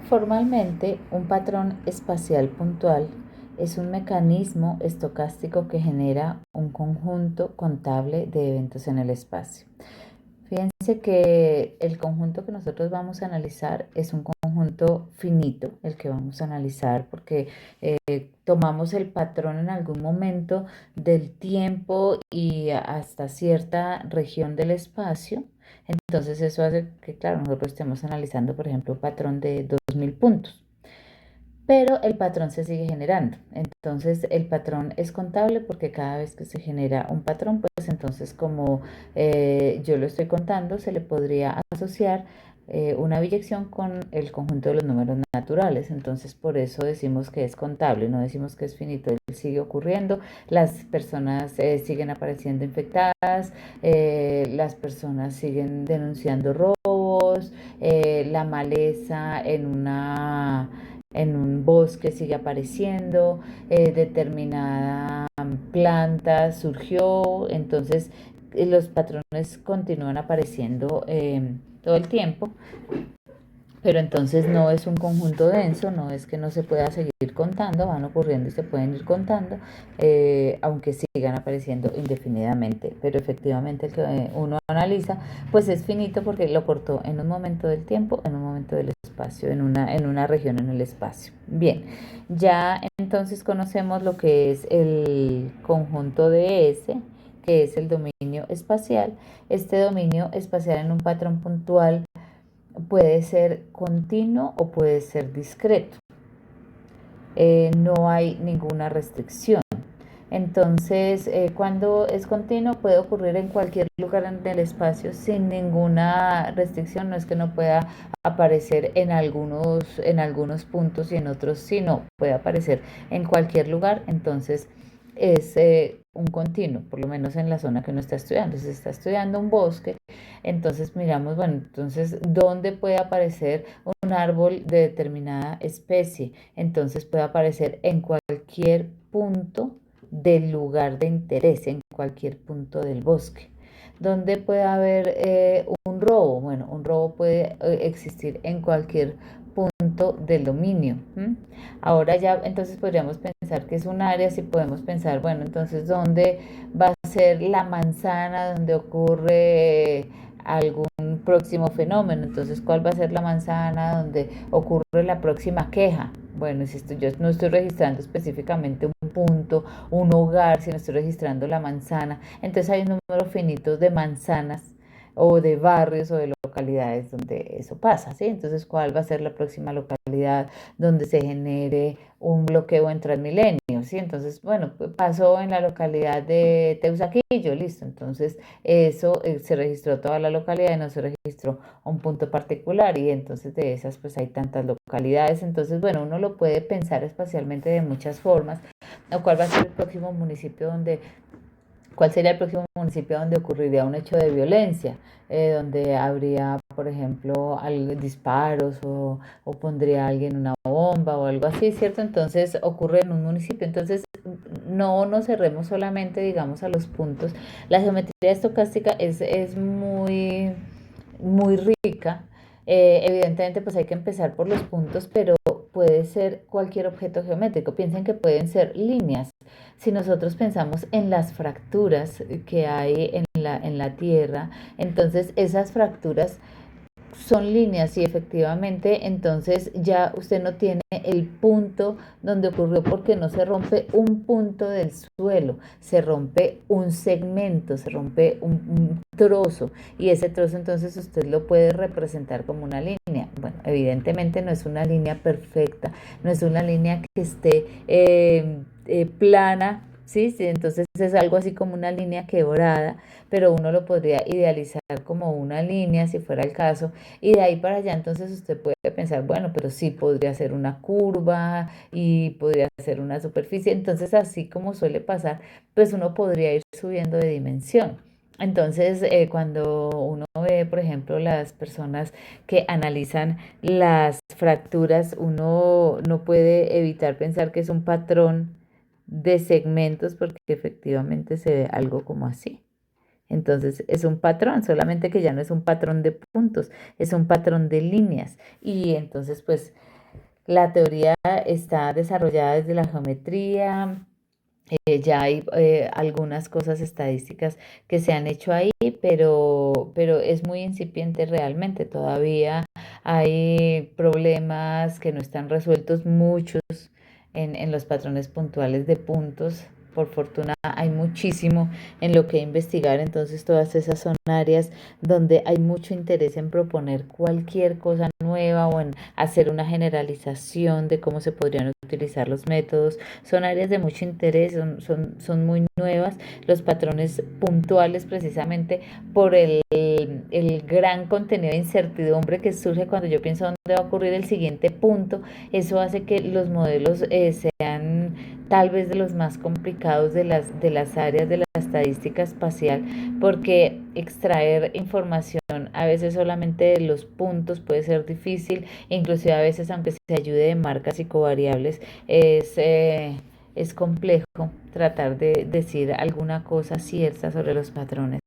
Formalmente, un patrón espacial puntual es un mecanismo estocástico que genera un conjunto contable de eventos en el espacio. Fíjense que el conjunto que nosotros vamos a analizar es un conjunto finito, el que vamos a analizar, porque tomamos el patrón en algún momento del tiempo y hasta cierta región del espacio. Entonces eso hace que, claro, nosotros estemos analizando, por ejemplo, un patrón de 2000 puntos, pero el patrón se sigue generando. Entonces el patrón es contable porque cada vez que se genera un patrón, pues entonces como yo lo estoy contando, se le podría asociar una biyección con el conjunto de los números naturales. Entonces por eso decimos que es contable, no decimos que es finito, él sigue ocurriendo, las personas siguen apareciendo infectadas, las personas siguen denunciando robos, la maleza en un bosque sigue apareciendo, determinada planta surgió, entonces los patrones continúan apareciendo todo el tiempo, pero entonces no es un conjunto denso, no es que no se pueda seguir contando, van ocurriendo y se pueden ir contando, aunque sigan apareciendo indefinidamente. Pero efectivamente el que uno analiza, pues es finito porque lo cortó en un momento del tiempo, en un momento del espacio, en una región en el espacio. Bien, ya entonces conocemos lo que es el conjunto de S, que es el dominio espacial. Este dominio espacial en un patrón puntual puede ser continuo o puede ser discreto. No hay ninguna restricción. Entonces, cuando es continuo puede ocurrir en cualquier lugar del espacio sin ninguna restricción. No es que no pueda aparecer en algunos puntos y en otros sí, no, puede aparecer en cualquier lugar. Entonces, es un continuo, por lo menos en la zona que uno está estudiando. Si se está estudiando un bosque, entonces miramos, bueno, entonces, ¿dónde puede aparecer un árbol de determinada especie? Entonces puede aparecer en cualquier punto del lugar de interés, en cualquier punto del bosque. ¿Dónde puede haber un robo? Bueno, un robo puede existir en cualquier punto del dominio. ¿M? Ahora ya entonces podríamos pensar que es un área, si podemos pensar, bueno, entonces ¿dónde va a ser la manzana donde ocurre algún próximo fenómeno? Entonces, ¿cuál va a ser la manzana donde ocurre la próxima queja? Bueno, si yo no estoy registrando específicamente un punto, un hogar, si no estoy registrando la manzana, entonces hay un número finito de manzanas o de barrios o de localidades donde eso pasa, ¿sí? Entonces, ¿cuál va a ser la próxima localidad donde se genere un bloqueo en Transmilenio? ¿Sí? Entonces, bueno, pues pasó en la localidad de Teusaquillo, listo. Entonces, eso se registró toda la localidad y no se registró un punto particular y entonces de esas pues hay tantas localidades. Entonces, bueno, uno lo puede pensar espacialmente de muchas formas. ¿O cuál va a ser el próximo municipio donde ¿Cuál sería el próximo municipio donde ocurriría un hecho de violencia? Donde habría, por ejemplo, disparos o pondría alguien una bomba o algo así, ¿cierto? Entonces ocurre en un municipio. Entonces no nos cerremos solamente, digamos, a los puntos. La geometría estocástica es muy rica. Evidentemente, pues hay que empezar por los puntos, pero puede ser cualquier objeto geométrico. Piensen que pueden ser líneas. Si nosotros pensamos en las fracturas que hay en la Tierra, entonces esas fracturas son líneas y efectivamente entonces ya usted no tiene el punto donde ocurrió porque no se rompe un punto del suelo, se rompe un segmento, se rompe un trozo y ese trozo entonces usted lo puede representar como una línea. Bueno, evidentemente no es una línea perfecta, no es una línea que esté plana. Sí, sí, entonces es algo así como una línea quebrada, pero uno lo podría idealizar como una línea si fuera el caso, y de ahí para allá entonces usted puede pensar, bueno, pero sí podría ser una curva y podría ser una superficie. Entonces así como suele pasar, pues uno podría ir subiendo de dimensión. Entonces, cuando uno ve, por ejemplo, las personas que analizan las fracturas, uno no puede evitar pensar que es un patrón de segmentos porque efectivamente se ve algo como así. Entonces es un patrón, solamente que ya no es un patrón de puntos, es un patrón de líneas. Y entonces pues La teoría está desarrollada desde la geometría, ya hay algunas cosas estadísticas que se han hecho ahí, pero es muy incipiente realmente. Todavía hay problemas que no están resueltos, muchos en los patrones puntuales de puntos. Por fortuna hay muchísimo en lo que investigar, entonces todas esas son áreas donde hay mucho interés en proponer cualquier cosa nueva o en hacer una generalización de cómo se podrían utilizar los métodos. Son áreas de mucho interés, son muy nuevas. Los patrones puntuales precisamente por el gran contenido de incertidumbre que surge cuando yo pienso dónde va a ocurrir el siguiente punto. Eso hace que los modelos sean tal vez de los más complicados de las áreas de la estadística espacial, porque extraer información a veces solamente de los puntos puede ser difícil, inclusive a veces aunque se ayude de marcas y covariables, es complejo tratar de decir alguna cosa cierta sobre los patrones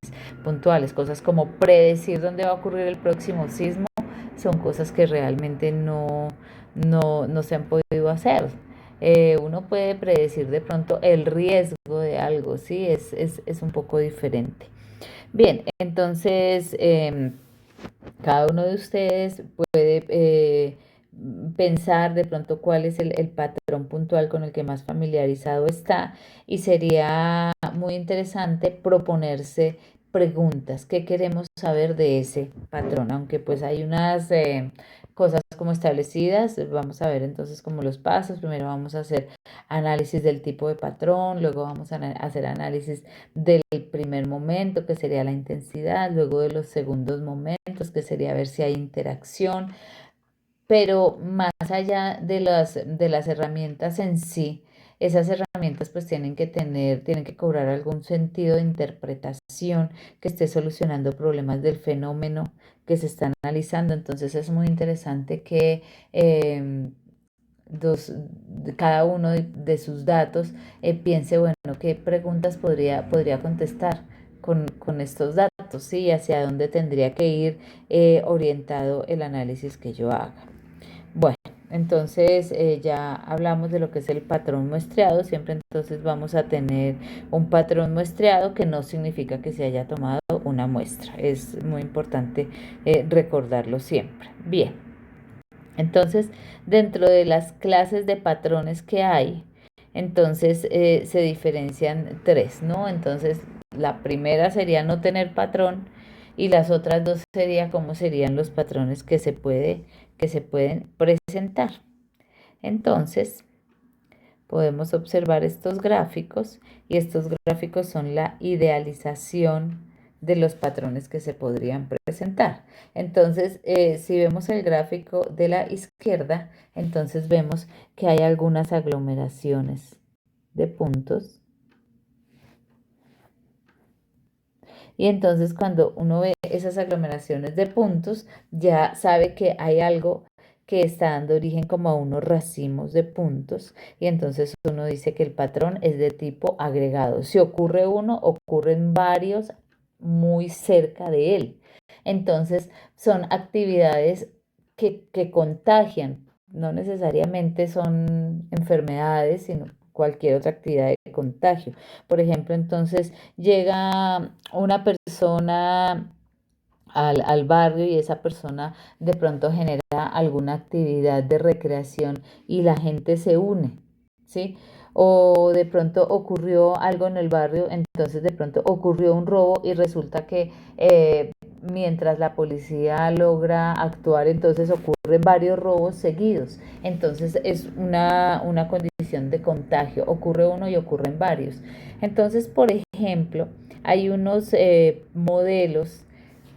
puntuales, cosas como predecir dónde va a ocurrir el próximo sismo, son cosas que realmente no se han podido hacer. Uno puede predecir de pronto el riesgo de algo, ¿sí? Es un poco diferente. Bien, entonces cada uno de ustedes puede pensar de pronto cuál es el patrón puntual con el que más familiarizado está y sería muy interesante proponerse preguntas. ¿Qué queremos saber de ese patrón? Aunque pues hay unas cosas como establecidas, vamos a ver entonces como los pasos. Primero vamos a hacer análisis del tipo de patrón, luego vamos a hacer análisis del primer momento, que sería la intensidad, luego de los segundos momentos, que sería ver si hay interacción, pero más allá de las herramientas en sí, esas herramientas pues tienen que cobrar algún sentido de interpretación que esté solucionando problemas del fenómeno que se está analizando. Entonces es muy interesante que dos, cada uno de sus datos piense, bueno, qué preguntas podría contestar con estos datos, ¿sí? Hacia dónde tendría que ir orientado el análisis que yo haga. Bueno, entonces ya hablamos de lo que es el patrón muestreado. Siempre entonces vamos a tener un patrón muestreado que no significa que se haya tomado una muestra. Es muy importante recordarlo siempre. Bien. Entonces, dentro de las clases de patrones que hay, entonces se diferencian tres, ¿no? Entonces, la primera sería no tener patrón y las otras dos sería cómo serían los patrones que se pueden presentar. Entonces, podemos observar estos gráficos y estos gráficos son la idealización de los patrones que se podrían presentar. Entonces, si vemos el gráfico de la izquierda, entonces vemos que hay algunas aglomeraciones de puntos. Y entonces cuando uno ve esas aglomeraciones de puntos, ya sabe que hay algo que está dando origen como a unos racimos de puntos y entonces uno dice que el patrón es de tipo agregado. Si ocurre uno, ocurren varios muy cerca de él. Entonces son actividades que contagian, no necesariamente son enfermedades, sino cualquier otra actividad de contagio. Por ejemplo, entonces llega una persona al barrio y esa persona de pronto genera alguna actividad de recreación y la gente se une, ¿sí? O de pronto ocurrió algo en el barrio, entonces de pronto ocurrió un robo y resulta que mientras la policía logra actuar, entonces ocurren varios robos seguidos. Entonces es una condición de contagio, ocurre uno y ocurren varios. Entonces, por ejemplo, hay unos modelos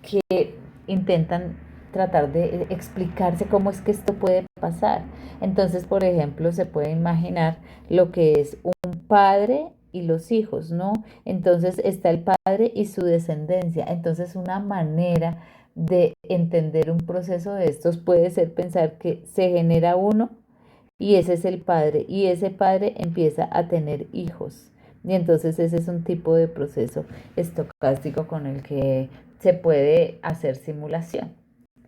que intentan tratar de explicarse cómo es que esto puede pasar. Entonces, por ejemplo, se puede imaginar lo que es un padre y los hijos, ¿no? Entonces está el padre y su descendencia. Entonces, una manera de entender un proceso de estos puede ser pensar que se genera uno y ese es el padre y ese padre empieza a tener hijos. Y entonces ese es un tipo de proceso estocástico con el que se puede hacer simulación.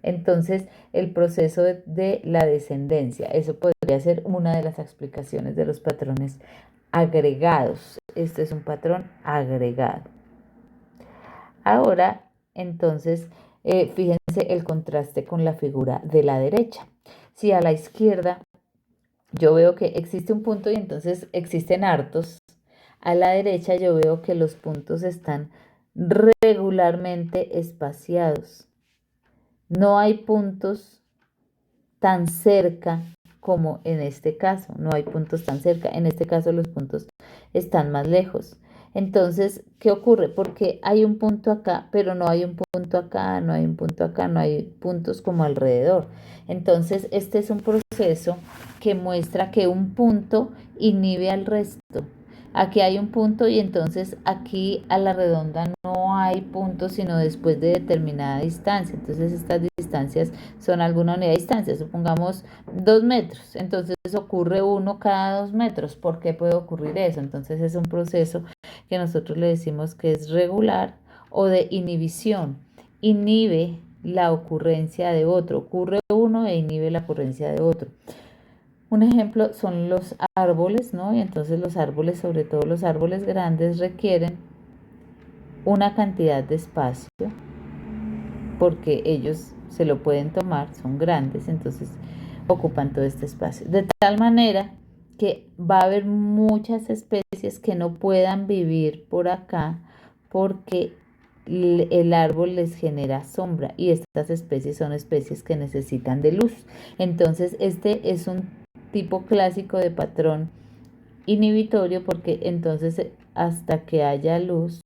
Entonces, el proceso de la descendencia, eso podría ser una de las explicaciones de los patrones agregados. Este es un patrón agregado. Ahora, entonces, fíjense el contraste con la figura de la derecha. Si a la izquierda yo veo que existe un punto y entonces existen hartos, a la derecha yo veo que los puntos están regularmente espaciados. No hay puntos tan cerca como en este caso. No hay puntos tan cerca. En este caso los puntos están más lejos. Entonces, ¿qué ocurre? Porque hay un punto acá, pero no hay un punto acá, no hay un punto acá, no hay puntos como alrededor. Entonces, este es un proceso que muestra que un punto inhibe al resto. Aquí hay un punto y entonces aquí a la redonda no hay puntos sino después de determinada distancia. Entonces estas distancias son alguna unidad de distancia, supongamos 2 metros. Entonces ocurre uno cada 2 metros. ¿Por qué puede ocurrir eso? Entonces es un proceso que nosotros le decimos que es regular o de inhibición. Inhibe la ocurrencia de otro. Ocurre uno e inhibe la ocurrencia de otro. Un ejemplo son los árboles, ¿no? Y entonces los árboles, sobre todo los árboles grandes, requieren una cantidad de espacio porque ellos se lo pueden tomar, son grandes, entonces ocupan todo este espacio. De tal manera que va a haber muchas especies que no puedan vivir por acá porque el árbol les genera sombra y estas especies son especies que necesitan de luz. Entonces este es un tipo clásico de patrón inhibitorio porque entonces hasta que haya luz,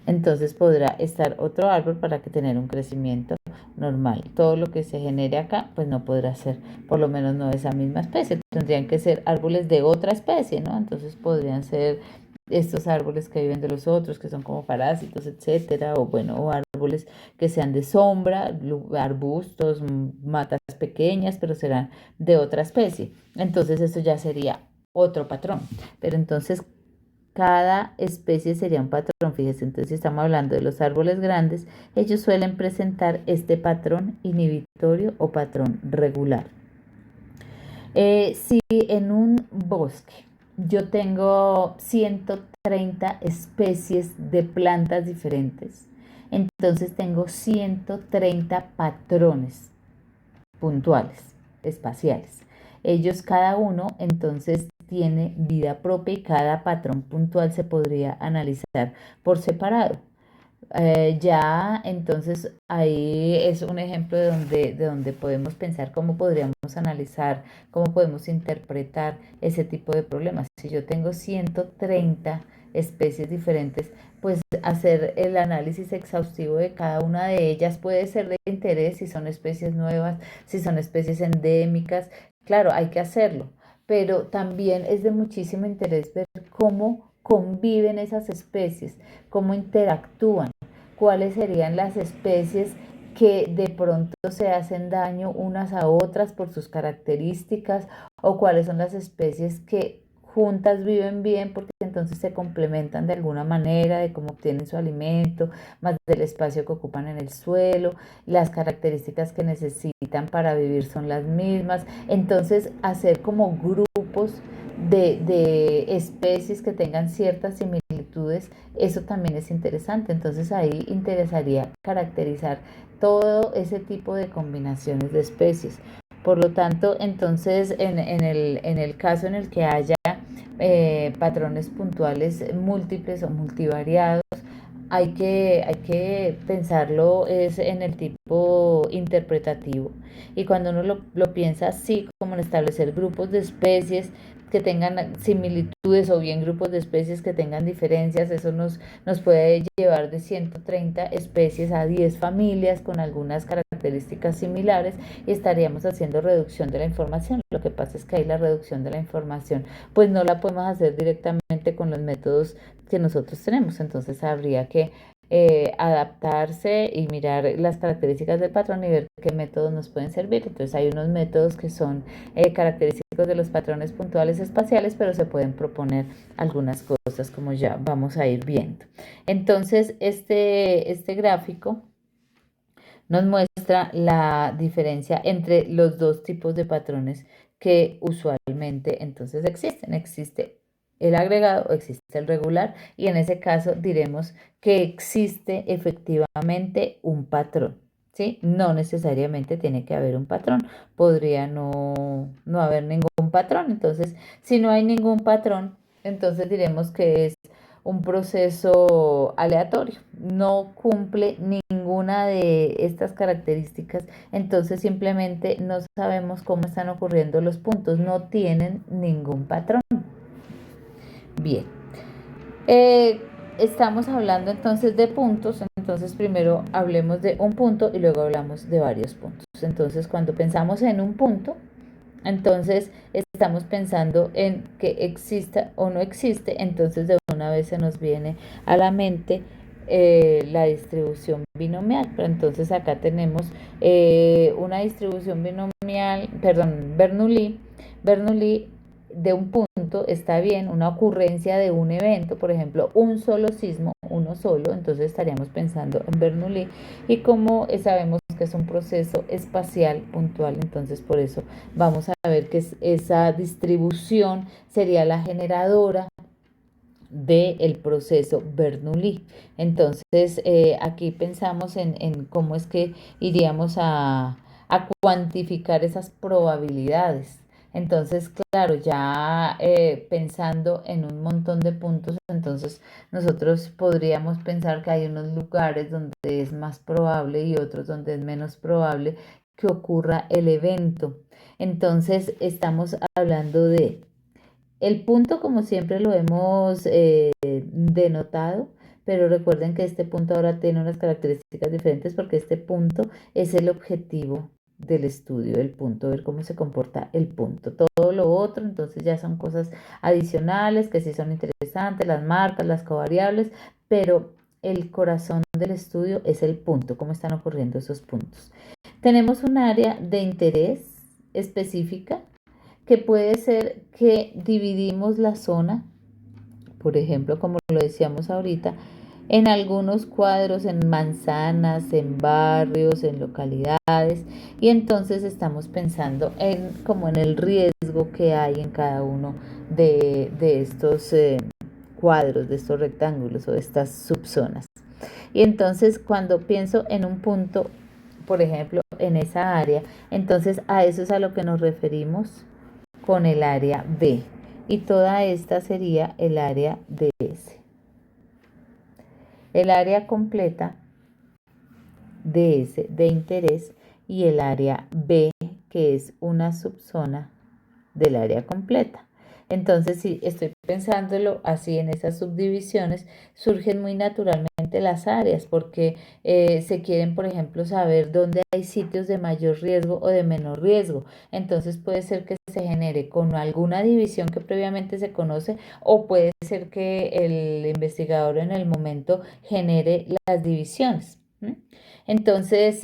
entonces podrá estar otro árbol para que tener un crecimiento normal. Todo lo que se genere acá, pues no podrá ser, por lo menos no de esa misma especie. Tendrían que ser árboles de otra especie, ¿no? Entonces podrían ser estos árboles que viven de los otros, que son como parásitos, etcétera, o bueno, o árboles que sean de sombra, arbustos, matas pequeñas, pero serán de otra especie. Entonces esto ya sería otro patrón. Pero entonces cada especie sería un patrón. Fíjense, entonces si estamos hablando de los árboles grandes, ellos suelen presentar este patrón inhibitorio o patrón regular. Si en un bosque yo tengo 130 especies de plantas diferentes, entonces tengo 130 patrones puntuales, espaciales. Ellos cada uno entonces tiene vida propia y cada patrón puntual se podría analizar por separado. Ya entonces ahí es un ejemplo de donde podemos pensar cómo podríamos analizar, cómo podemos interpretar ese tipo de problemas. Si yo tengo 130 especies diferentes, pues hacer el análisis exhaustivo de cada una de ellas puede ser de interés si son especies nuevas, si son especies endémicas. Claro, hay que hacerlo, pero también es de muchísimo interés ver cómo conviven esas especies, cómo interactúan, cuáles serían las especies que de pronto se hacen daño unas a otras por sus características o cuáles son las especies que juntas viven bien porque entonces se complementan de alguna manera de cómo obtienen su alimento, más del espacio que ocupan en el suelo, las características que necesitan para vivir son las mismas. Entonces hacer como grupos de especies que tengan ciertas similitudes, eso también es interesante. Entonces ahí interesaría caracterizar todo ese tipo de combinaciones de especies. Por lo tanto, entonces en el caso en el que haya patrones puntuales múltiples o multivariados, hay que pensarlo es en el tipo interpretativo. Y cuando uno lo piensa así, como en establecer grupos de especies que tengan similitudes o bien grupos de especies que tengan diferencias, eso nos puede llevar de 130 especies a 10 familias con algunas características similares y estaríamos haciendo reducción de la información. Lo que pasa es que ahí la reducción de la información pues no la podemos hacer directamente con los métodos que nosotros tenemos, entonces habría que adaptarse y mirar las características del patrón y ver qué métodos nos pueden servir. Entonces hay unos métodos que son característicos de los patrones puntuales espaciales, pero se pueden proponer algunas cosas como ya vamos a ir viendo. Entonces este gráfico nos muestra la diferencia entre los dos tipos de patrones que usualmente entonces existen. Existe el agregado, existe el regular y en ese caso diremos que existe efectivamente un patrón. ¿Sí? No necesariamente tiene que haber un patrón, podría no haber ningún patrón. Entonces, si no hay ningún patrón, entonces diremos que es un proceso aleatorio, no cumple ninguna de estas características, entonces simplemente no sabemos cómo están ocurriendo los puntos, no tienen ningún patrón. Bien, eh, estamos hablando entonces de puntos, entonces primero hablemos de un punto y luego hablamos de varios puntos. Entonces cuando pensamos en un punto, entonces estamos pensando en que exista o no existe, entonces de una vez se nos viene a la mente la distribución binomial. Pero entonces acá tenemos una distribución binomial, perdón, Bernoulli. Bernoulli de un punto está bien, una ocurrencia de un evento, por ejemplo, un solo sismo, uno solo, entonces estaríamos pensando en Bernoulli y como sabemos que es un proceso espacial puntual, entonces por eso vamos a ver que esa distribución sería la generadora del proceso Bernoulli. Entonces, aquí pensamos en cómo es que iríamos a cuantificar esas probabilidades. Entonces, claro, ya pensando en un montón de puntos, entonces nosotros podríamos pensar que hay unos lugares donde es más probable y otros donde es menos probable que ocurra el evento. Entonces, estamos hablando de el punto, como siempre lo hemos denotado, pero recuerden que este punto ahora tiene unas características diferentes porque este punto es el objetivo del estudio del punto, ver cómo se comporta el punto. Todo lo otro, entonces ya son cosas adicionales que sí son interesantes, las marcas, las covariables, pero el corazón del estudio es el punto, cómo están ocurriendo esos puntos. Tenemos un área de interés específica que puede ser que dividimos la zona, por ejemplo, como lo decíamos ahorita, en algunos cuadros, en manzanas, en barrios, en localidades, y entonces estamos pensando en como en el riesgo que hay en cada uno de estos cuadros, de estos rectángulos o de estas subzonas. Y entonces cuando pienso en un punto, por ejemplo, en esa área, entonces a eso es a lo que nos referimos con el área B y toda esta sería el área DS. El área completa DS de interés y el área B que es una subzona del área completa. Entonces, si estoy pensándolo así en esas subdivisiones, surgen muy naturalmente las áreas porque se quieren, por ejemplo, saber dónde hay sitios de mayor riesgo o de menor riesgo. Entonces puede ser que se genere con alguna división que previamente se conoce o puede ser que el investigador en el momento genere las divisiones. Entonces,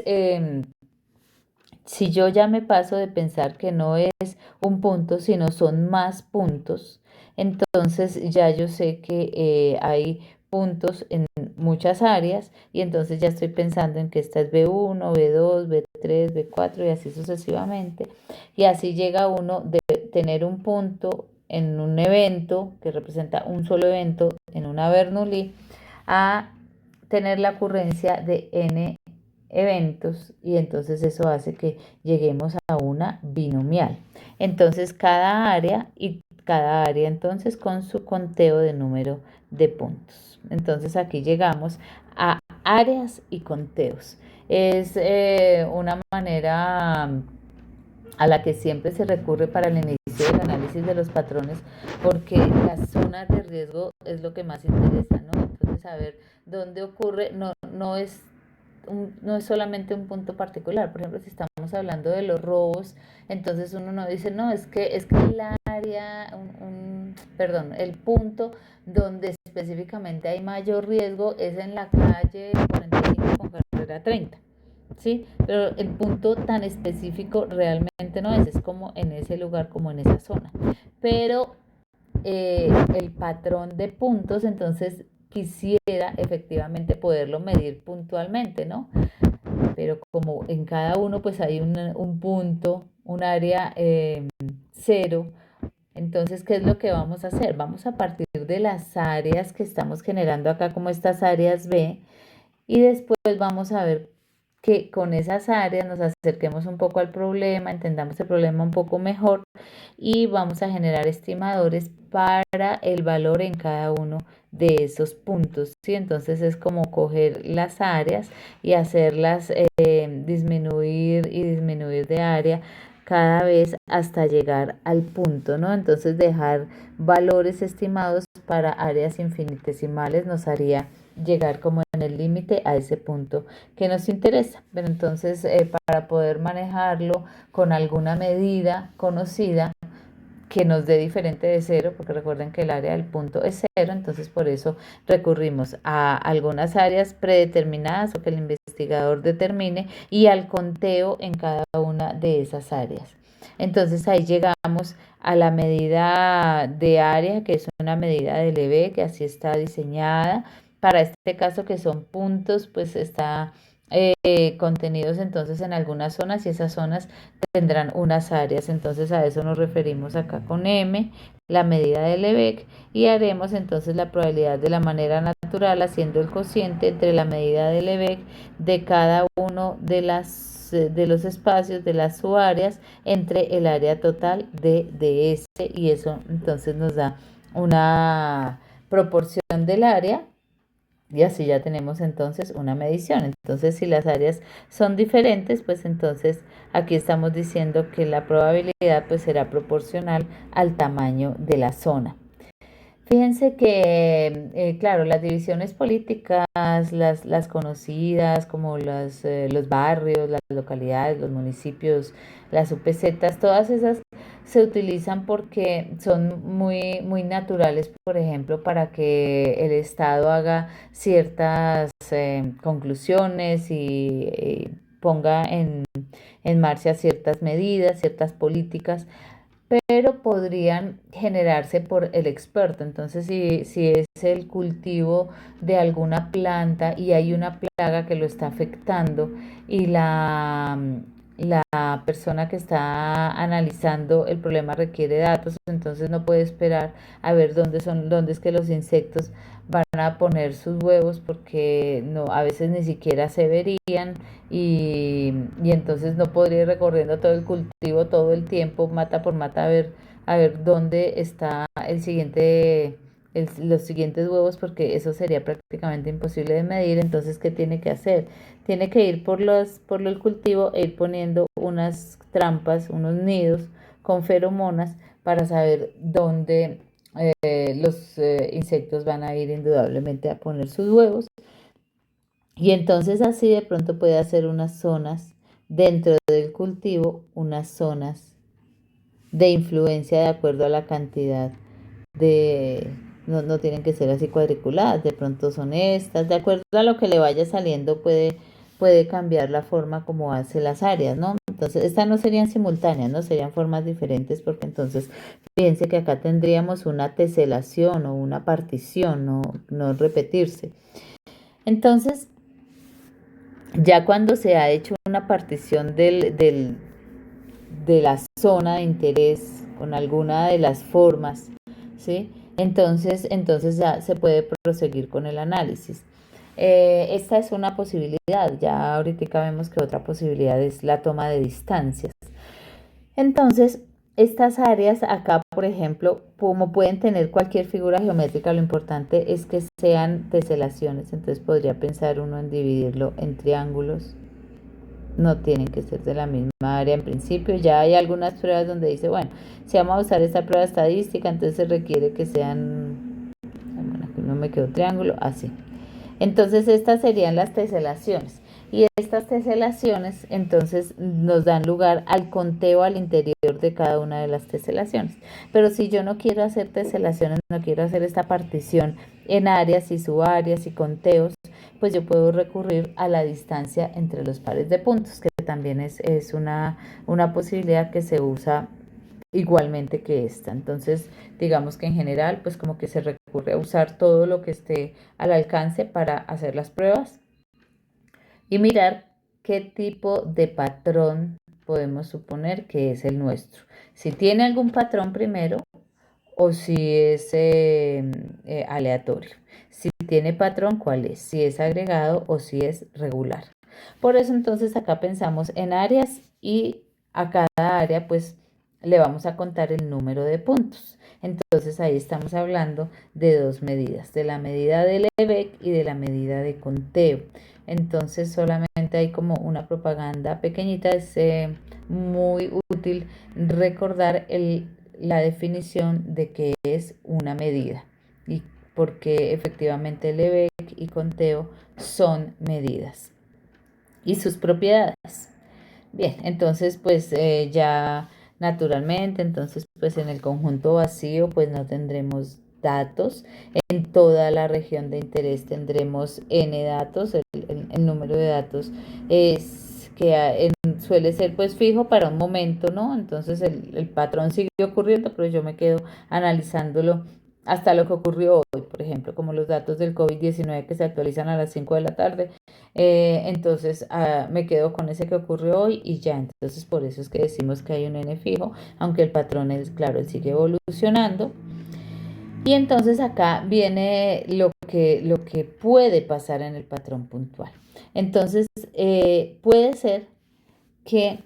si yo ya me paso de pensar que no es un punto, sino son más puntos, entonces ya yo sé que hay puntos en muchas áreas y entonces ya estoy pensando en que esta es B1, B2, B3, B4 y así sucesivamente. Y así llega uno de tener un punto en un evento que representa un solo evento en una Bernoulli a tener la ocurrencia de n eventos y entonces eso hace que lleguemos a una binomial. Entonces cada área entonces con su conteo de número de puntos. Entonces aquí llegamos a áreas y conteos. Es una manera a la que siempre se recurre para el inicio del análisis de los patrones porque las zonas de riesgo es lo que más interesa, ¿no? Entonces saber dónde ocurre no es no es solamente un punto particular. Por ejemplo, si estamos hablando de los robos, entonces uno no dice, no, es que el área, perdón, el punto donde específicamente hay mayor riesgo es en la calle 45 con carrera 30. ¿Sí? Pero el punto tan específico realmente no es como en ese lugar, como en esa zona. Pero el patrón de puntos, entonces quisiera efectivamente poderlo medir puntualmente, ¿no? pero como en cada uno pues hay un punto, un área cero. Entonces, ¿qué es lo que vamos a hacer? Vamos a partir de las áreas que estamos generando acá como estas áreas B y después vamos a ver que con esas áreas nos acerquemos un poco al problema, entendamos el problema un poco mejor y vamos a generar estimadores para el valor en cada uno de esos puntos, ¿sí? Entonces es como coger las áreas y hacerlas disminuir y disminuir de área cada vez hasta llegar al punto, ¿no? Entonces dejar valores estimados para áreas infinitesimales nos haría llegar como en el límite a ese punto que nos interesa. Pero entonces para poder manejarlo con alguna medida conocida que nos dé diferente de cero, porque recuerden que el área del punto es cero, entonces por eso recurrimos a algunas áreas predeterminadas o que el investigador determine y al conteo en cada una de esas áreas. Entonces ahí llegamos a la medida de área, que es una medida de LB, que así está diseñada. Para este caso que son puntos, pues está contenidos entonces en algunas zonas y esas zonas tendrán unas áreas. Entonces a eso nos referimos acá con M, la medida de Lebesgue, y haremos entonces la probabilidad de la manera natural haciendo el cociente entre la medida de Lebesgue de cada uno de los espacios de las subáreas entre el área total de S, y eso entonces nos da una proporción del área y así ya tenemos entonces una medición. Entonces, si las áreas son diferentes, pues entonces aquí estamos diciendo que la probabilidad pues será proporcional al tamaño de la zona. Fíjense que, claro, las divisiones políticas, las conocidas como los barrios, las localidades, los municipios, las UPZs, todas esas se utilizan porque son muy naturales, por ejemplo, para que el Estado haga ciertas conclusiones y ponga en marcha ciertas medidas, ciertas políticas, pero podrían generarse por el experto. Entonces, si es el cultivo de alguna planta y hay una plaga que lo está afectando y la persona que está analizando el problema requiere datos, entonces no puede esperar a ver dónde es que los insectos van a poner sus huevos porque no, a veces ni siquiera se verían y entonces no podría ir recorriendo todo el cultivo todo el tiempo, mata por mata, a ver dónde está los siguientes huevos, porque eso sería prácticamente imposible de medir. Entonces, ¿qué tiene que hacer? Tiene que ir por el cultivo e ir poniendo unas trampas, unos nidos con feromonas para saber dónde los insectos van a ir indudablemente a poner sus huevos. Y entonces así de pronto puede hacer unas zonas dentro del cultivo, unas zonas de influencia de acuerdo a la cantidad de... No tienen que ser así cuadriculadas, de pronto son estas, de acuerdo a lo que le vaya saliendo puede cambiar la forma como hace las áreas, ¿no? Entonces, estas no serían simultáneas, ¿no? Serían formas diferentes porque entonces, fíjense que acá tendríamos una teselación o una partición, no repetirse. Entonces, ya cuando se ha hecho una partición de la zona de interés con alguna de las formas, ¿sí? Entonces ya se puede proseguir con el análisis. Esta es una posibilidad, ya ahorita vemos que otra posibilidad es la toma de distancias. Entonces, estas áreas acá, por ejemplo, como pueden tener cualquier figura geométrica, lo importante es que sean teselaciones. Entonces podría pensar uno en dividirlo en triángulos. No tienen que ser de la misma área en principio. Ya hay algunas pruebas donde dice, bueno, si vamos a usar esta prueba estadística, entonces se requiere que sean, bueno, aquí no me quedó triángulo, así. Entonces estas serían las teselaciones. Y estas teselaciones entonces nos dan lugar al conteo al interior de cada una de las teselaciones. Pero si yo no quiero hacer teselaciones, no quiero hacer esta partición en áreas y subáreas y conteos, pues yo puedo recurrir a la distancia entre los pares de puntos, que también es una posibilidad que se usa igualmente que esta. Entonces, digamos que en general, pues como que se recurre a usar todo lo que esté al alcance para hacer las pruebas y mirar qué tipo de patrón podemos suponer que es el nuestro. Si tiene algún patrón primero o si es aleatorio. Si tiene patrón, ¿cuál es? Si es agregado o si es regular. Por eso entonces acá pensamos en áreas y a cada área pues le vamos a contar el número de puntos. Entonces ahí estamos hablando de dos medidas, de la medida de Lebesgue y de la medida de conteo. Entonces solamente hay como una propaganda pequeñita, es muy útil recordar la definición de qué es una medida y porque efectivamente Lebesgue y conteo son medidas y sus propiedades. Bien, entonces pues ya naturalmente, entonces pues en el conjunto vacío pues no tendremos datos. En toda la región de interés tendremos n datos, el número de datos es que suele ser pues fijo para un momento, ¿no? Entonces el patrón sigue ocurriendo, pero yo me quedo analizándolo hasta lo que ocurrió hoy, por ejemplo, como los datos del COVID-19 que se actualizan a las 5 de la tarde. Entonces me quedo con ese que ocurrió hoy y ya. Entonces por eso es que decimos que hay un n fijo, aunque el patrón es claro, él sigue evolucionando. Y entonces acá viene lo que puede pasar en el patrón puntual. Entonces puede ser que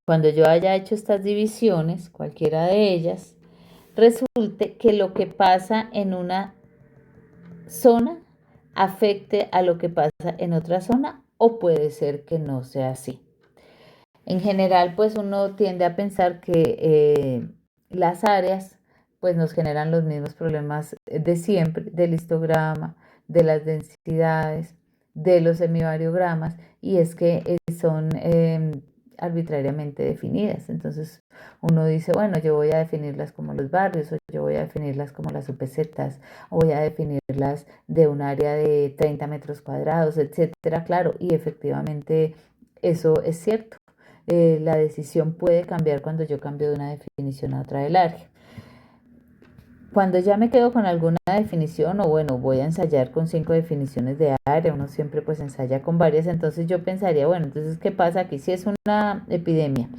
cuando yo haya hecho estas divisiones, cualquiera de ellas, resulte que lo que pasa en una zona afecte a lo que pasa en otra zona o puede ser que no sea así. En general, pues uno tiende a pensar que las áreas pues nos generan los mismos problemas de siempre, del histograma, de las densidades, de los semivariogramas, y es que son arbitrariamente definidas. Entonces uno dice, bueno, yo voy a definirlas como los barrios, o yo voy a definirlas como las UPZs, o voy a definirlas de un área de 30 metros cuadrados, etcétera. Claro, y efectivamente eso es cierto. La decisión puede cambiar cuando yo cambio de una definición a otra del área. Cuando ya me quedo con alguna definición, o bueno, voy a ensayar con 5 definiciones de área, uno siempre pues ensaya con varias, entonces yo pensaría, bueno, entonces, ¿qué pasa aquí? Si es una epidemia,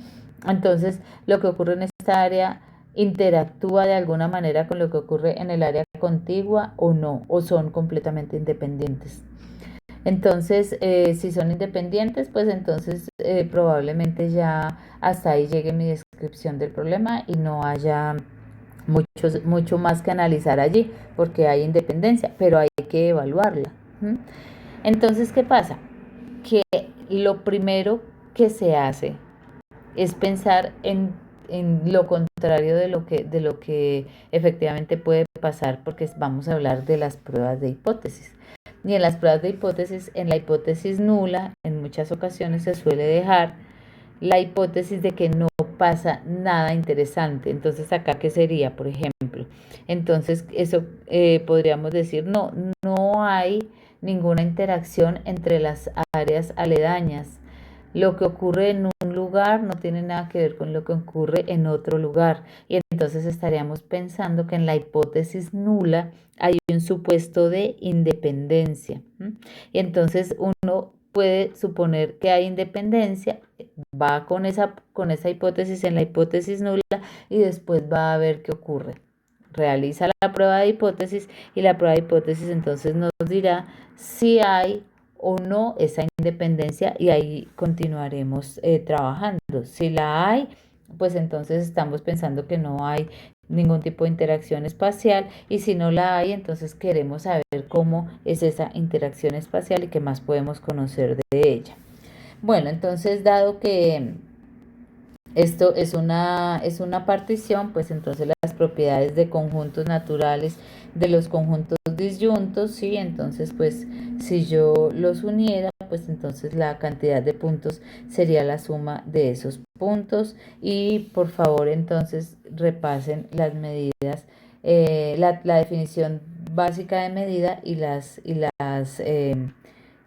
entonces lo que ocurre en esta área interactúa de alguna manera con lo que ocurre en el área contigua o no, o son completamente independientes. Entonces, si son independientes, pues entonces probablemente ya hasta ahí llegue mi descripción del problema y no haya mucho más que analizar allí, porque hay independencia, pero hay que evaluarla. ¿Mm? Entonces, ¿qué pasa? Que lo primero que se hace es pensar en lo contrario de lo que efectivamente puede pasar, porque vamos a hablar de las pruebas de hipótesis. Y en las pruebas de hipótesis, en la hipótesis nula, en muchas ocasiones se suele dejar la hipótesis de que no pasa nada interesante. Entonces, acá, ¿qué sería, por ejemplo? Entonces, eso podríamos decir, no hay ninguna interacción entre las áreas aledañas. Lo que ocurre en un lugar no tiene nada que ver con lo que ocurre en otro lugar. Y entonces estaríamos pensando que en la hipótesis nula hay un supuesto de independencia. Y entonces uno puede suponer que hay independencia, va con esa hipótesis en la hipótesis nula y después va a ver qué ocurre. Realiza la prueba de hipótesis y la prueba de hipótesis entonces nos dirá si hay o no esa independencia y ahí continuaremos trabajando. Si la hay, pues entonces estamos pensando que no hay ningún tipo de interacción espacial y si no la hay, entonces queremos saber cómo es esa interacción espacial y qué más podemos conocer de ella. Bueno, entonces dado que esto es una partición, pues entonces las propiedades de conjuntos naturales de los conjuntos disyuntos, ¿sí? Entonces, pues si yo los uniera, pues entonces la cantidad de puntos sería la suma de esos puntos. Y por favor, entonces repasen las medidas, la definición básica de medida y las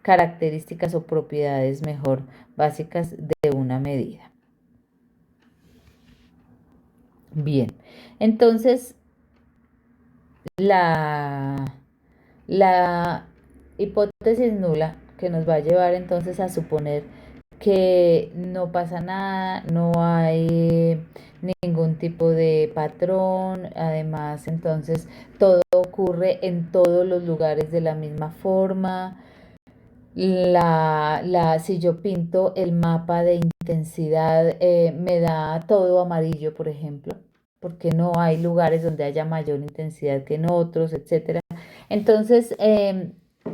características o propiedades mejor básicas de una medida. Bien, entonces la, la hipótesis nula que nos va a llevar entonces a suponer que no pasa nada, no hay ningún tipo de patrón, además entonces todo ocurre en todos los lugares de la misma forma. Si yo pinto el mapa de intensidad, me da todo amarillo, por ejemplo, porque no hay lugares donde haya mayor intensidad que en otros, etcétera. Entonces,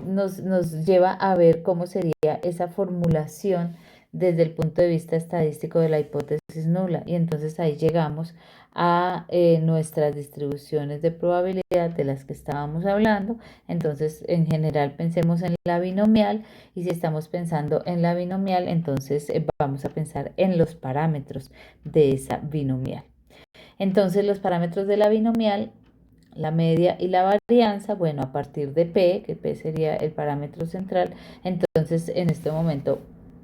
nos lleva a ver cómo sería esa formulación desde el punto de vista estadístico de la hipótesis nula. Y entonces ahí llegamos a nuestras distribuciones de probabilidad de las que estábamos hablando. Entonces, en general, pensemos en la binomial, y si estamos pensando en la binomial, entonces vamos a pensar en los parámetros de esa binomial. Entonces, los parámetros de la binomial, la media y la varianza, bueno, a partir de P, que P sería el parámetro central, entonces en este momento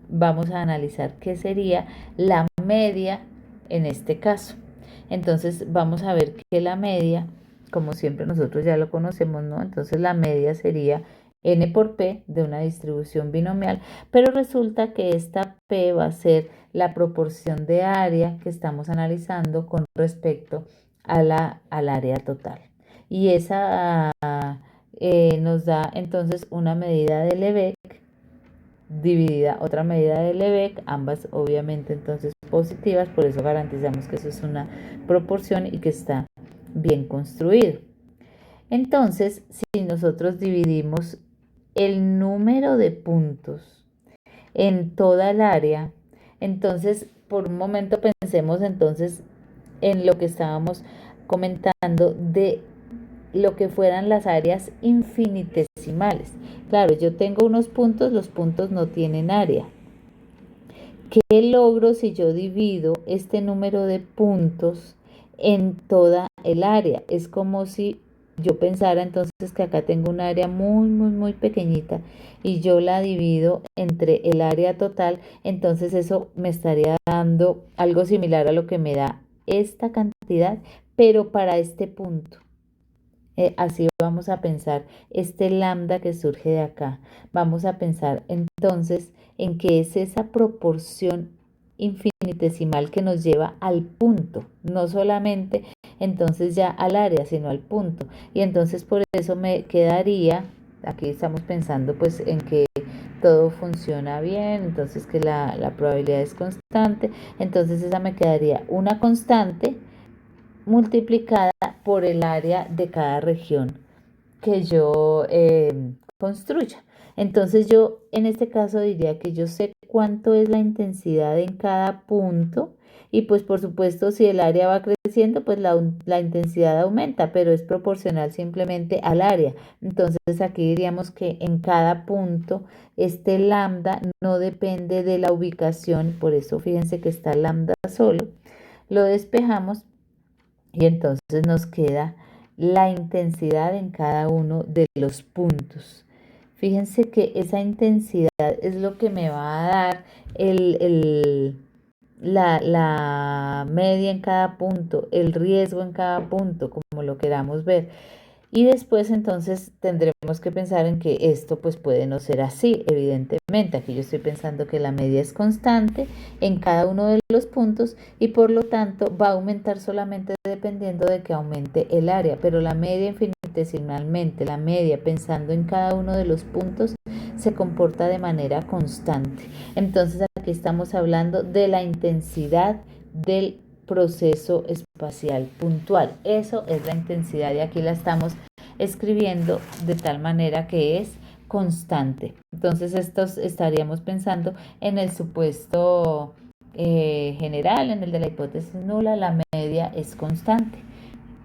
vamos a analizar qué sería la media en este caso. Entonces vamos a ver que la media, como siempre nosotros ya lo conocemos, ¿no? Entonces la media sería n por p de una distribución binomial, pero resulta que esta p va a ser la proporción de área que estamos analizando con respecto al área total. Y esa nos da entonces una medida de Lebesgue dividida otra medida de Lebesgue, ambas obviamente entonces positivas, por eso garantizamos que eso es una proporción y que está bien construido. Entonces, si nosotros dividimos el número de puntos en toda el área, entonces por un momento pensemos entonces en lo que estábamos comentando de lo que fueran las áreas infinitesimales. Claro, yo tengo unos puntos, los puntos no tienen área. ¿Qué logro si yo divido este número de puntos en toda el área? Es como si yo pensara entonces que acá tengo un área muy pequeñita y yo la divido entre el área total, entonces eso me estaría dando algo similar a lo que me da esta cantidad, pero para este punto. Así vamos a pensar este lambda que surge de acá. Vamos a pensar entonces en que es esa proporción infinitesimal que nos lleva al punto, no solamente entonces ya al área, sino al punto. Y entonces por eso me quedaría, aquí estamos pensando pues en que todo funciona bien, entonces que la probabilidad es constante, entonces esa me quedaría una constante multiplicada por el área de cada región que yo construya. Entonces yo en este caso diría que yo sé cuánto es la intensidad en cada punto, y pues por supuesto si el área va creciendo pues la intensidad aumenta, pero es proporcional simplemente al área. Entonces aquí diríamos que en cada punto este lambda no depende de la ubicación, por eso fíjense que está lambda solo, lo despejamos y entonces nos queda la intensidad en cada uno de los puntos. Fíjense que esa intensidad es lo que me va a dar la media en cada punto, el riesgo en cada punto, como lo queramos ver. Y después entonces tendremos que pensar en que esto pues puede no ser así, evidentemente. Aquí yo estoy pensando que la media es constante en cada uno de los puntos y por lo tanto va a aumentar solamente dependiendo de que aumente el área, pero la media infinitesimalmente, la media pensando en cada uno de los puntos, se comporta de manera constante. Entonces aquí estamos hablando de la intensidad del proceso espacial puntual. Eso es la intensidad y aquí la estamos escribiendo de tal manera que es constante. Entonces estos estaríamos pensando en el supuesto general, en el de la hipótesis nula, la media es constante.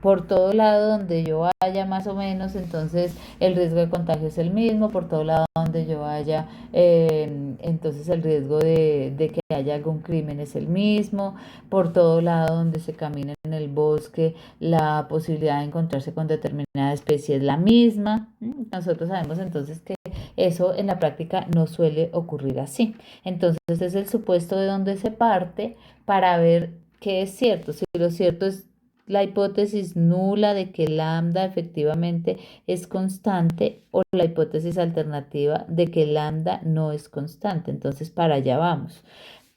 Por todo lado donde yo vaya más o menos, entonces el riesgo de contagio es el mismo, por todo lado donde yo vaya, entonces el riesgo de que haya algún crimen es el mismo, por todo lado donde se camina en el bosque, la posibilidad de encontrarse con determinada especie es la misma. Nosotros sabemos entonces que eso en la práctica no suele ocurrir así. Entonces es el supuesto de donde se parte para ver qué es cierto. Si lo cierto es la hipótesis nula de que lambda efectivamente es constante o la hipótesis alternativa de que lambda no es constante. Entonces, para allá vamos.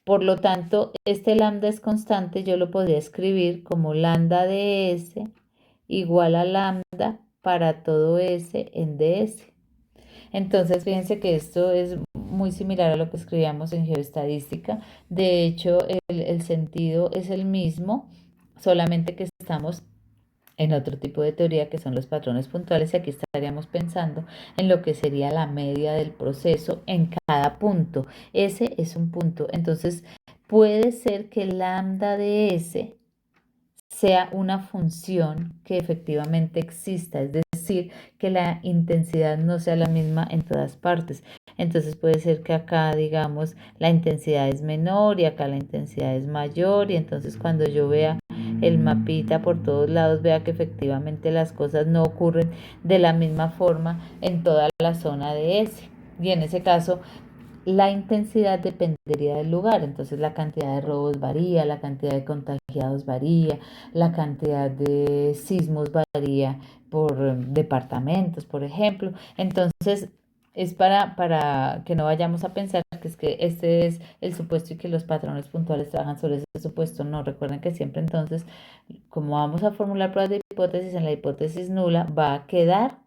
Por lo tanto, este lambda es constante, yo lo podría escribir como lambda de S igual a lambda para todo S en ds. Entonces, fíjense que esto es muy similar a lo que escribíamos en geoestadística. De hecho, el sentido es el mismo, solamente que estamos en otro tipo de teoría que son los patrones puntuales y aquí estaríamos pensando en lo que sería la media del proceso en cada punto. Ese es un punto. Entonces, puede ser que lambda de S sea una función que efectivamente exista, es decir, que la intensidad no sea la misma en todas partes. Entonces puede ser que acá, digamos, la intensidad es menor y acá la intensidad es mayor y entonces cuando yo vea el mapita por todos lados, vea que efectivamente las cosas no ocurren de la misma forma en toda la zona de S. Y en ese caso, la intensidad dependería del lugar, entonces la cantidad de robos varía, la cantidad de contagiados varía, la cantidad de sismos varía por departamentos, por ejemplo. Entonces, es para que no vayamos a pensar que es que este es el supuesto y que los patrones puntuales trabajan sobre ese supuesto. No, recuerden que siempre entonces, como vamos a formular pruebas de hipótesis, en la hipótesis nula va a quedar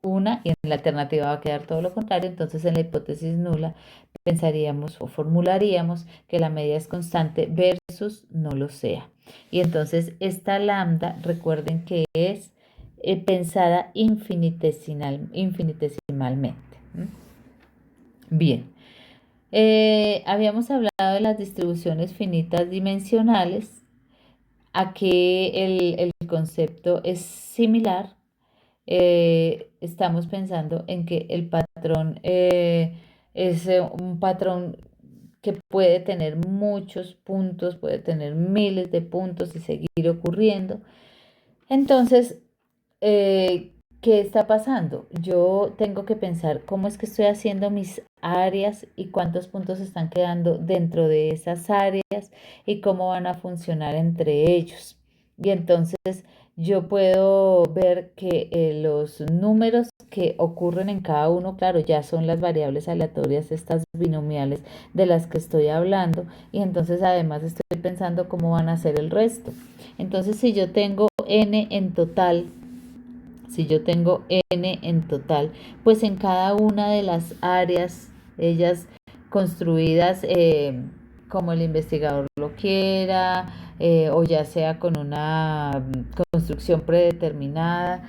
una y en la alternativa va a quedar todo lo contrario. Entonces, en la hipótesis nula pensaríamos o formularíamos que la media es constante versus no lo sea. Y entonces esta lambda, recuerden que es pensada infinitesimalmente. ¿Mm? Bien, habíamos hablado de las distribuciones finitas dimensionales. Aquí el concepto es similar. Estamos pensando en que el patrón es un patrón que puede tener muchos puntos, puede tener miles de puntos y seguir ocurriendo. Entonces, ¿qué está pasando? Yo tengo que pensar cómo es que estoy haciendo mis áreas y cuántos puntos están quedando dentro de esas áreas y cómo van a funcionar entre ellos. Y entonces yo puedo ver que los números que ocurren en cada uno, claro, ya son las variables aleatorias, estas binomiales de las que estoy hablando, y entonces además estoy pensando cómo van a ser el resto. Entonces, si yo tengo n en total, si yo tengo n en total, pues en cada una de las áreas, ellas construidas como el investigador lo quiera, o ya sea con una construcción predeterminada,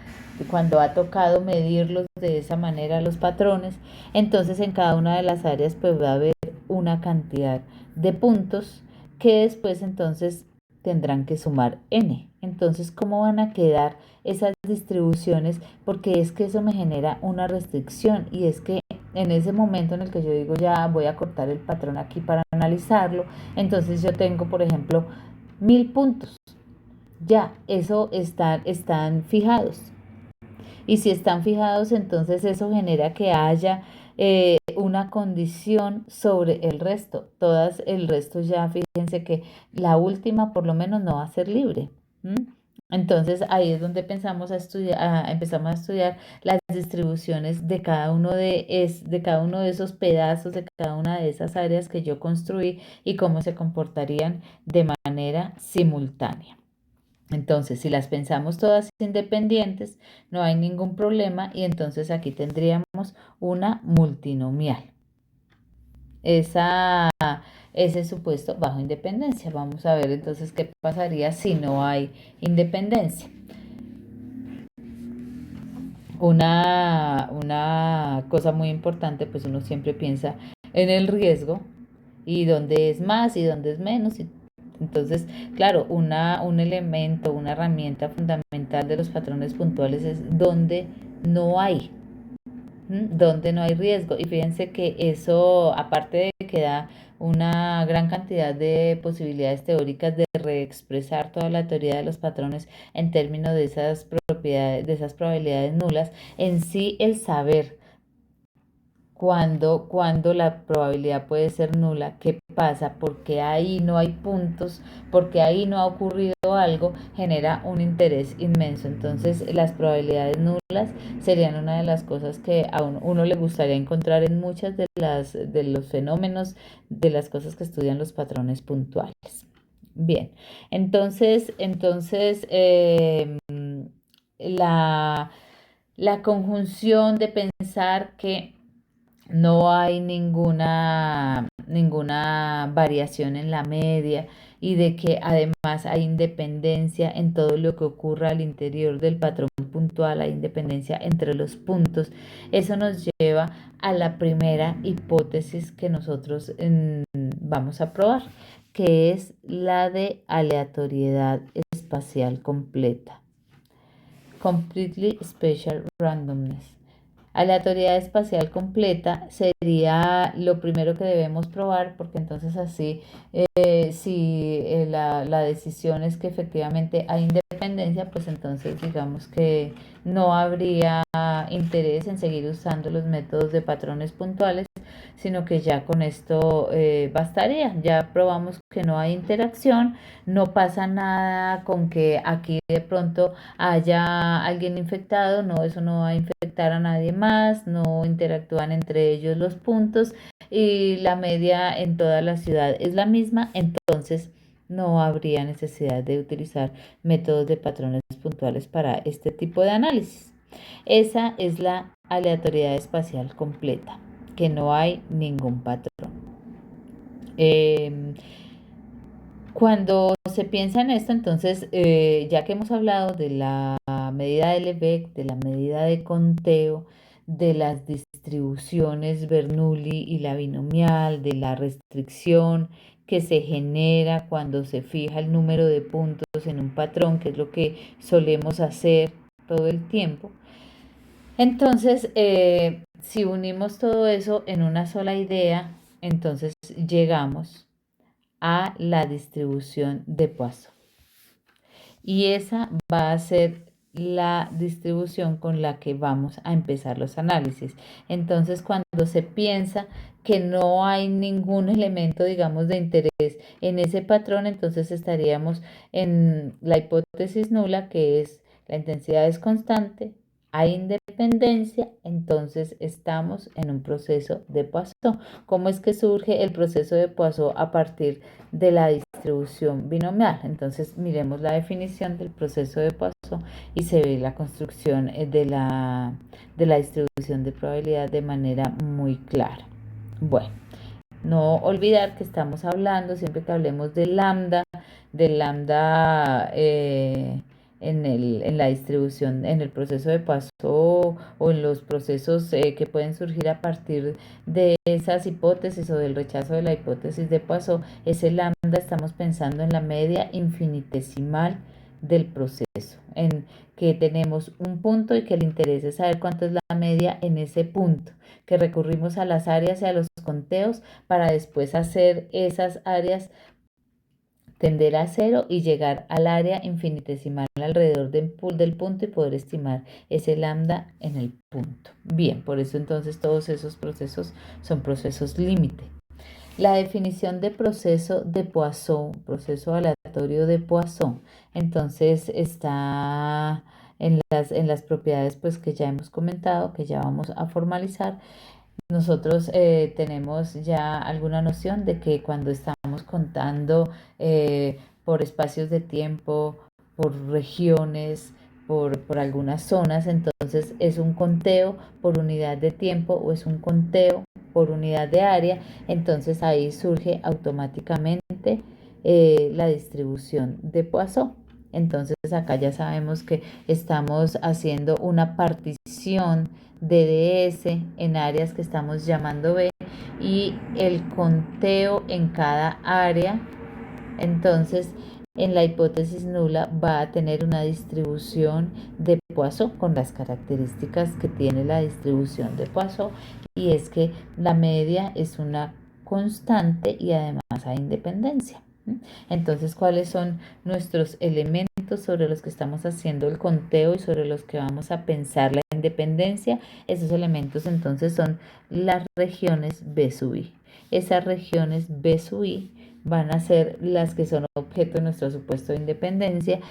cuando ha tocado medirlos de esa manera los patrones, entonces en cada una de las áreas pues va a haber una cantidad de puntos que después entonces tendrán que sumar n. Entonces, ¿cómo van a quedar esas distribuciones? Porque es que eso me genera una restricción y es que en ese momento en el que yo digo ya voy a cortar el patrón aquí para analizarlo, entonces yo tengo, por ejemplo, 1000 puntos. Ya, eso están fijados. Y si están fijados, entonces eso genera que haya una condición sobre el resto. Todas el resto ya, fíjense que la última por lo menos no va a ser libre. ¿M? Entonces ahí es donde empezamos a estudiar las distribuciones de cada uno de esos pedazos, de cada una de esas áreas que yo construí y cómo se comportarían de manera simultánea. Entonces, si las pensamos todas independientes, no hay ningún problema y entonces aquí tendríamos una multinomial. Esa, ese supuesto bajo independencia. Vamos a ver entonces qué pasaría si no hay independencia. Una cosa muy importante, pues uno siempre piensa en el riesgo y dónde es más y dónde es menos. Entonces, claro, un elemento, una herramienta fundamental de los patrones puntuales es donde no hay, donde no hay riesgo. Y fíjense que eso, aparte de que da una gran cantidad de posibilidades teóricas de reexpresar toda la teoría de los patrones en términos de esas propiedades, de esas probabilidades nulas, en sí el saber cuando la probabilidad puede ser nula. ¿Qué pasa? Porque ahí no hay puntos, porque ahí no ha ocurrido algo, genera un interés inmenso. Entonces, las probabilidades nulas serían una de las cosas que a uno le gustaría encontrar en muchas de los fenómenos, de las cosas que estudian los patrones puntuales. Bien, la, la conjunción de pensar que no hay ninguna variación en la media y de que además hay independencia en todo lo que ocurra al interior del patrón puntual, hay independencia entre los puntos. Eso nos lleva a la primera hipótesis que nosotros vamos a probar, que es la de aleatoriedad espacial completa. Completely Spatial Randomness. Aleatoriedad espacial completa sería lo primero que debemos probar, porque entonces así, si la decisión es que efectivamente hay independencia, pues entonces digamos que no habría interés en seguir usando los métodos de patrones puntuales, sino que ya con esto bastaría. Ya probamos que no hay interacción, no pasa nada con que aquí de pronto haya alguien infectado, no, eso no va a infectar a nadie más, no interactúan entre ellos los puntos y la media en toda la ciudad es la misma, entonces no habría necesidad de utilizar métodos de patrones puntuales para este tipo de análisis. Esa es la aleatoriedad espacial completa, que no hay ningún patrón. Cuando se piensa en esto, entonces, ya que hemos hablado de la medida de Lebesgue, de la medida de conteo, de las distribuciones Bernoulli y la binomial, de la restricción que se genera cuando se fija el número de puntos en un patrón, que es lo que solemos hacer todo el tiempo. Entonces, si unimos todo eso en una sola idea, entonces llegamos a la distribución de Poisson. Y esa va a ser la distribución con la que vamos a empezar los análisis. Entonces, cuando se piensa que no hay ningún elemento, digamos, de interés en ese patrón, entonces estaríamos en la hipótesis nula, que es la intensidad es constante, hay independencia, entonces estamos en un proceso de Poisson. ¿Cómo es que surge el proceso de Poisson a partir de la distribución binomial? Entonces miremos la definición del proceso de Poisson y se ve la construcción de la distribución de probabilidad de manera muy clara. Bueno, no olvidar que estamos hablando, siempre que hablemos de lambda en la distribución, en el proceso de Poisson o en los procesos que pueden surgir a partir de esas hipótesis o del rechazo de la hipótesis de Poisson, ese lambda estamos pensando en la media infinitesimal del proceso, en que tenemos un punto y que el interés es saber cuánto es la media en ese punto, que recurrimos a las áreas y a los conteos para después hacer esas áreas tender a cero y llegar al área infinitesimal alrededor del punto y poder estimar ese lambda en el punto. Bien, por eso entonces todos esos procesos son procesos límite. La definición de proceso de Poisson, proceso aleatorio de Poisson, entonces está en las propiedades pues que ya hemos comentado, que ya vamos a formalizar. Nosotros tenemos ya alguna noción de que cuando estamos contando por espacios de tiempo, por regiones, por algunas zonas, entonces es un conteo por unidad de tiempo o es un conteo por unidad de área, entonces ahí surge automáticamente la distribución de Poisson. Entonces acá ya sabemos que estamos haciendo una partición de DS en áreas que estamos llamando B y el conteo en cada área. Entonces, en la hipótesis nula va a tener una distribución de Poisson con las características que tiene la distribución de Poisson, y es que la media es una constante y además hay independencia. Entonces, ¿cuáles son nuestros elementos sobre los que estamos haciendo el conteo y sobre los que vamos a pensar la independencia, esos elementos entonces son las regiones B sub I. Esas regiones B sub I van a ser las que son objeto de nuestro supuesto de independencia.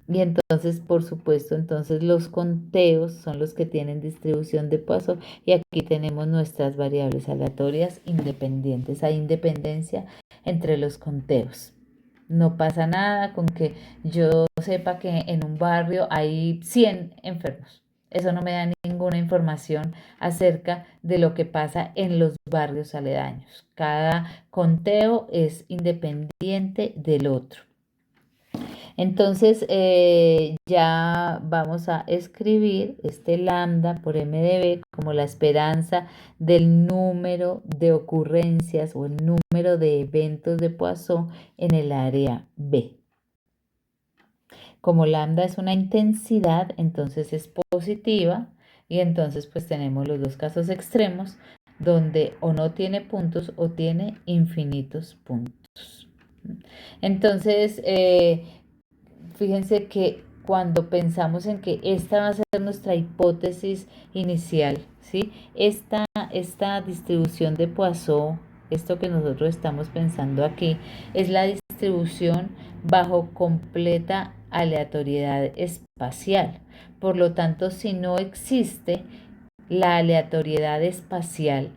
Y entonces, por supuesto, entonces los conteos son los que tienen distribución de Poisson y aquí tenemos nuestras variables aleatorias independientes. Hay independencia entre los conteos. No pasa nada con que yo sepa que en un barrio hay 100 enfermos. Eso no me da ninguna información acerca de lo que pasa en los barrios aledaños. Cada conteo es independiente del otro. Entonces ya vamos a escribir este lambda por m de b como la esperanza del número de ocurrencias o el número de eventos de Poisson en el área B. Como lambda es una intensidad, entonces es positiva y entonces pues tenemos los dos casos extremos donde o no tiene puntos o tiene infinitos puntos. Entonces, fíjense que cuando pensamos en que esta va a ser nuestra hipótesis inicial, ¿sí? Esta distribución de Poisson, esto que nosotros estamos pensando aquí, es la distribución bajo completa aleatoriedad espacial. Por lo tanto, si no existe la aleatoriedad espacial,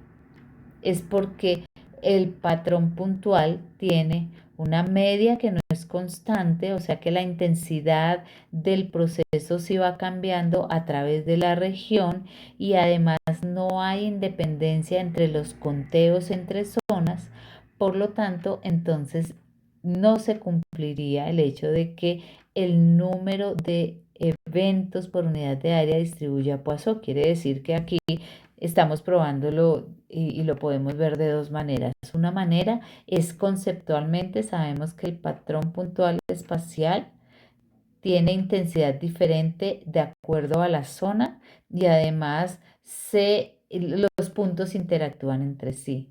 es porque el patrón puntual tiene una media que no es constante, o sea que la intensidad del proceso sí va cambiando a través de la región y además no hay independencia entre los conteos entre zonas, por lo tanto, entonces no se cumpliría el hecho de que el número de eventos por unidad de área distribuya a Poisson. Quiere decir que aquí estamos probándolo y lo podemos ver de dos maneras. Una manera es conceptualmente, sabemos que el patrón puntual espacial tiene intensidad diferente de acuerdo a la zona y además los puntos interactúan entre sí.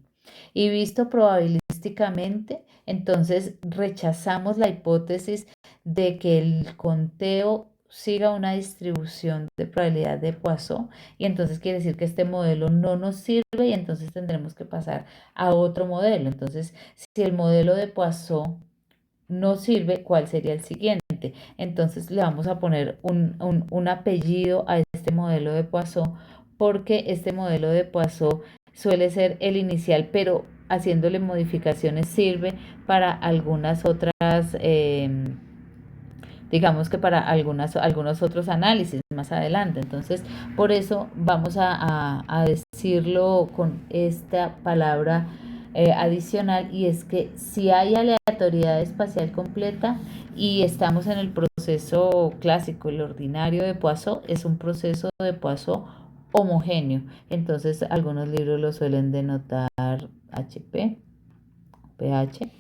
Y visto probabilísticamente, entonces rechazamos la hipótesis de que el conteo siga una distribución de probabilidad de Poisson y entonces quiere decir que este modelo no nos sirve y entonces tendremos que pasar a otro modelo. Entonces, si el modelo de Poisson no sirve, ¿cuál sería el siguiente? Entonces le vamos a poner un apellido a este modelo de Poisson porque este modelo de Poisson suele ser el inicial, pero haciéndole modificaciones sirve para algunas otras, digamos que para algunos otros análisis más adelante. Entonces, por eso vamos a decirlo con esta palabra adicional y es que si hay aleatoriedad espacial completa y estamos en el proceso clásico, el ordinario de Poisson, es un proceso de Poisson homogéneo. Entonces, algunos libros lo suelen denotar HP, pH.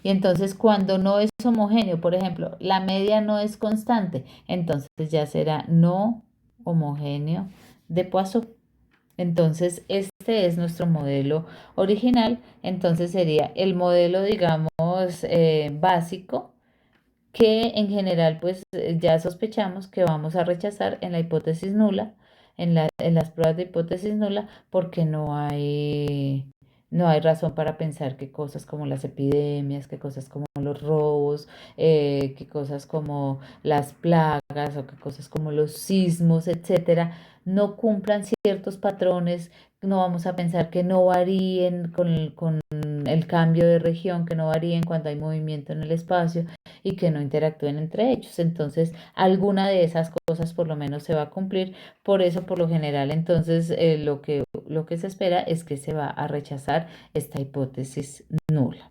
Y entonces cuando no es homogéneo, por ejemplo, la media no es constante, entonces ya será no homogéneo de Poisson. Entonces este es nuestro modelo original, entonces sería el modelo, digamos, básico, que en general pues ya sospechamos que vamos a rechazar en la hipótesis nula, en las pruebas de hipótesis nula, porque no hay razón para pensar que cosas como las epidemias, que cosas como los robos, que cosas como las plagas o que cosas como los sismos, etcétera, no cumplan ciertos patrones. No vamos a pensar que no varíen con el cambio de región, que no varíen cuando hay movimiento en el espacio y que no interactúen entre ellos. Entonces, alguna de esas cosas por lo menos se va a cumplir. Por eso, por lo general, entonces lo que se espera es que se va a rechazar esta hipótesis nula.